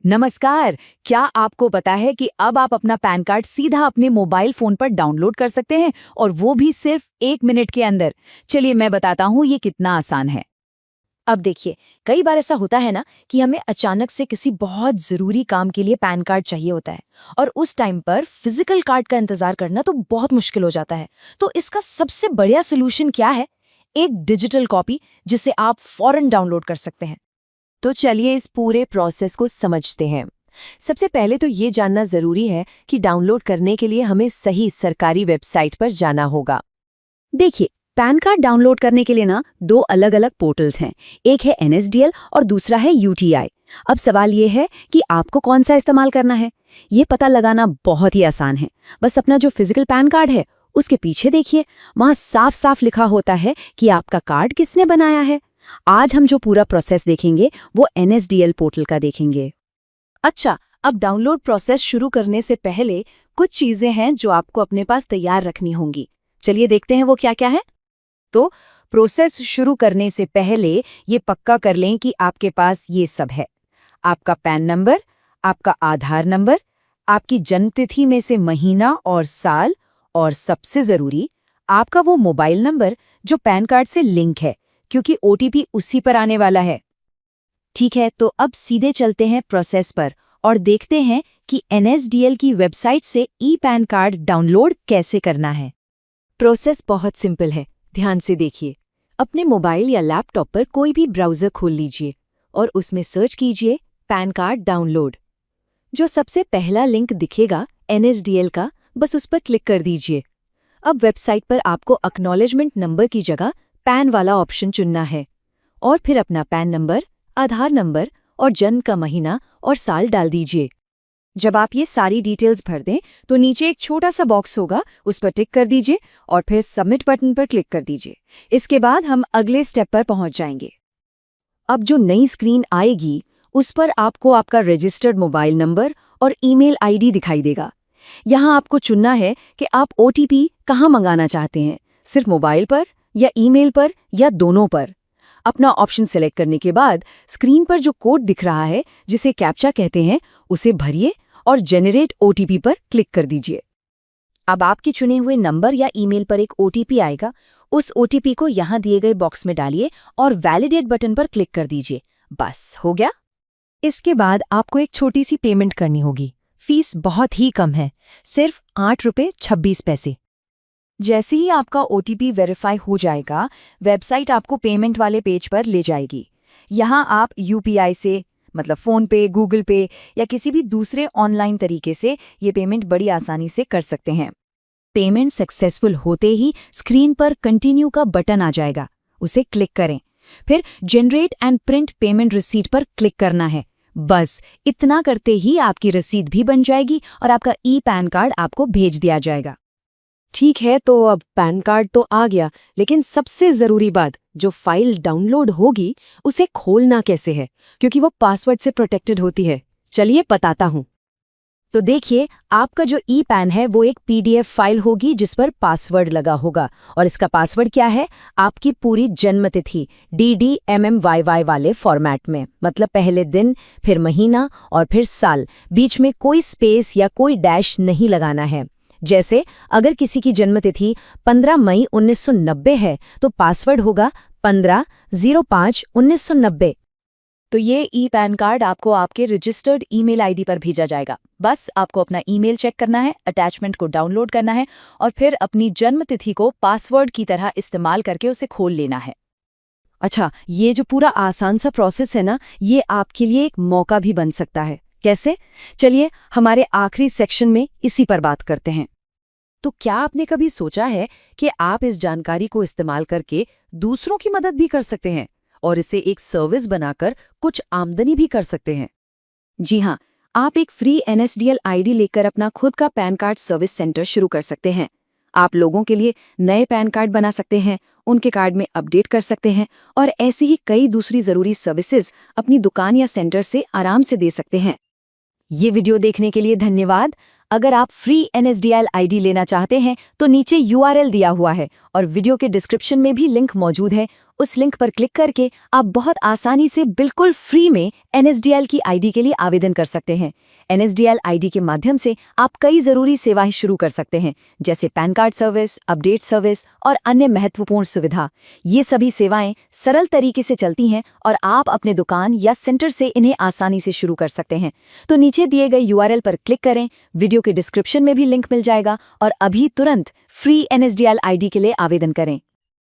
नमस्कार। क्या आपको पता है कि अब आप अपना पैन कार्ड सीधा अपने मोबाइल फोन पर डाउनलोड कर सकते हैं और वो भी सिर्फ 1 मिनट के अंदर। चलिए मैं बताता हूँ ये कितना आसान है। अब देखिए, कई बार ऐसा होता है ना कि हमें अचानक से किसी बहुत ज़रूरी काम के लिए पैन कार्ड चाहिए होता है और उस टाइम पर फिजिकल कार्ड का इंतज़ार करना तो बहुत मुश्किल हो जाता है। तो इसका सबसे बढ़िया सोल्यूशन क्या है? एक डिजिटल कॉपी जिसे आप फौरन डाउनलोड कर सकते हैं। तो चलिए इस पूरे प्रोसेस को समझते हैं। सबसे पहले तो ये जानना ज़रूरी है कि डाउनलोड करने के लिए हमें सही सरकारी वेबसाइट पर जाना होगा। देखिए, पैन कार्ड डाउनलोड करने के लिए ना दो अलग अलग पोर्टल्स हैं। एक है एनएसडीएल और दूसरा है यूटीआई। अब सवाल ये है कि आपको कौन सा इस्तेमाल करना है। ये पता लगाना बहुत ही आसान है। बस अपना जो फिजिकल पैन कार्ड है उसके पीछे देखिए, वहाँ साफ साफ लिखा होता है कि आपका कार्ड किसने बनाया है। आज हम जो पूरा प्रोसेस देखेंगे वो एनएसडीएल पोर्टल का देखेंगे। अच्छा, अब डाउनलोड प्रोसेस शुरू करने से पहले कुछ चीज़ें हैं जो आपको अपने पास तैयार रखनी होंगी। चलिए देखते हैं वो क्या क्या है। तो प्रोसेस शुरू करने से पहले ये पक्का कर लें कि आपके पास ये सब है। आपका पैन नंबर, आपका आधार नंबर, आपकी जन्मतिथि में से महीना और साल, और सबसे ज़रूरी आपका वो मोबाइल नंबर जो पैन कार्ड से लिंक है, क्योंकि ओटीपी उसी पर आने वाला है। ठीक है, तो अब सीधे चलते हैं प्रोसेस पर और देखते हैं कि एनएसडीएल की वेबसाइट से ई पैन कार्ड डाउनलोड कैसे करना है। प्रोसेस बहुत सिंपल है, ध्यान से देखिए। अपने मोबाइल या लैपटॉप पर कोई भी ब्राउज़र खोल लीजिए और उसमें सर्च कीजिए पैन कार्ड डाउनलोड। जो सबसे पहला लिंक दिखेगा एनएसडीएल का, बस उस पर क्लिक कर दीजिए। अब वेबसाइट पर आपको एक्नॉलेजमेंट नंबर की जगह पैन वाला ऑप्शन चुनना है और फिर अपना पैन नंबर, आधार नंबर और जन्म का महीना और साल डाल दीजिए। जब आप ये सारी डिटेल्स भर दें तो नीचे एक छोटा सा बॉक्स होगा, उस पर टिक कर दीजिए और फिर सबमिट बटन पर क्लिक कर दीजिए। इसके बाद हम अगले स्टेप पर पहुंच जाएंगे। अब जो नई स्क्रीन आएगी उस पर आपको आपका रजिस्टर्ड मोबाइल नंबर और ईमेल आईडी दिखाई देगा। यहाँ आपको चुनना है कि आप ओटीपी कहाँ मंगाना चाहते हैं, सिर्फ मोबाइल पर या ईमेल पर या दोनों पर। अपना ऑप्शन सेलेक्ट करने के बाद स्क्रीन पर जो कोड दिख रहा है, जिसे कैप्चा कहते हैं, उसे भरिए और जेनरेट ओटीपी पर क्लिक कर दीजिए। अब आपके चुने हुए नंबर या ईमेल पर एक ओटीपी आएगा। उस ओटीपी को यहाँ दिए गए बॉक्स में डालिए और वैलिडेट बटन पर क्लिक कर दीजिए। बस हो गया। इसके बाद आपको एक छोटी सी पेमेंट करनी होगी। फीस बहुत ही कम है, सिर्फ ₹8.26। जैसे ही आपका ओटीपी वेरीफाई हो जाएगा, वेबसाइट आपको पेमेंट वाले पेज पर ले जाएगी। यहाँ आप यूपीआई से, मतलब फ़ोन पे, गूगल पे या किसी भी दूसरे ऑनलाइन तरीके से ये पेमेंट बड़ी आसानी से कर सकते हैं। पेमेंट सक्सेसफुल होते ही स्क्रीन पर कंटिन्यू का बटन आ जाएगा, उसे क्लिक करें। फिर generate and print payment receipt पर क्लिक करना है। बस इतना करते ही आपकी रसीद भी बन जाएगी और आपका ई पैन कार्ड आपको भेज दिया जाएगा। ठीक है, तो अब पैन कार्ड तो आ गया, लेकिन सबसे ज़रूरी बात, जो फाइल डाउनलोड होगी उसे खोलना कैसे है, क्योंकि वो पासवर्ड से प्रोटेक्टेड होती है। चलिए बताता हूँ। तो देखिए, आपका जो ई पैन है वो एक पीडीएफ फाइल होगी जिस पर पासवर्ड लगा होगा, और इसका पासवर्ड क्या है? आपकी पूरी जन्मतिथि DDMMYY वाले फॉर्मेट में, मतलब पहले दिन, फिर महीना और फिर साल। बीच में कोई स्पेस या कोई डैश नहीं लगाना है। जैसे अगर किसी की जन्मतिथि 15 मई 1990 है तो पासवर्ड होगा 15/05/1990। तो ये ई पैन कार्ड आपको आपके रजिस्टर्ड ईमेल आईडी पर भेजा जाएगा। बस आपको अपना ईमेल चेक करना है, अटैचमेंट को डाउनलोड करना है और फिर अपनी जन्मतिथि को पासवर्ड की तरह इस्तेमाल करके उसे खोल लेना है। अच्छा, ये जो पूरा आसान सा प्रोसेस है ना, ये आपके लिए एक मौका भी बन सकता है। कैसे? चलिए हमारे आखिरी सेक्शन में इसी पर बात करते हैं। तो क्या आपने कभी सोचा है कि आप इस जानकारी को इस्तेमाल करके दूसरों की मदद भी कर सकते हैं और इसे एक सर्विस बनाकर कुछ आमदनी भी कर सकते हैं? जी हाँ, आप एक फ्री एनएसडीएल आईडी लेकर अपना खुद का पैन कार्ड सर्विस सेंटर शुरू कर सकते हैं। आप लोगों के लिए नए पैन कार्ड बना सकते हैं, उनके कार्ड में अपडेट कर सकते हैं और ऐसी ही कई दूसरी ज़रूरी सर्विसेज अपनी दुकान या सेंटर से आराम से दे सकते हैं। ये वीडियो देखने के लिए धन्यवाद। अगर आप फ्री एनएसडीएल आईडी लेना चाहते हैं तो नीचे URL दिया हुआ है और वीडियो के डिस्क्रिप्शन में भी लिंक मौजूद है, उस लिंक पर क्लिक करके आप बहुत आसानी से बिल्कुल फ्री में NSDL की आईडी के लिए आवेदन कर सकते हैं। NSDL आईडी के माध्यम से आप कई ज़रूरी सेवाएं शुरू कर सकते हैं, जैसे pan card service, update service और अन्य महत्वपूर्ण सुविधा। ये सभी सेवाएं सरल तरीके से चलती हैं और आप अपने दुकान या सेंटर से इन्हें आसानी से शुरू कर सकते हैं। तो नीचे दिए गए URL पर क्लिक करें, वीडियो के डिस्क्रिप्शन में भी लिंक मिल जाएगा और अभी तुरंत फ्री NSDL आईडी के लिए आवेदन करें।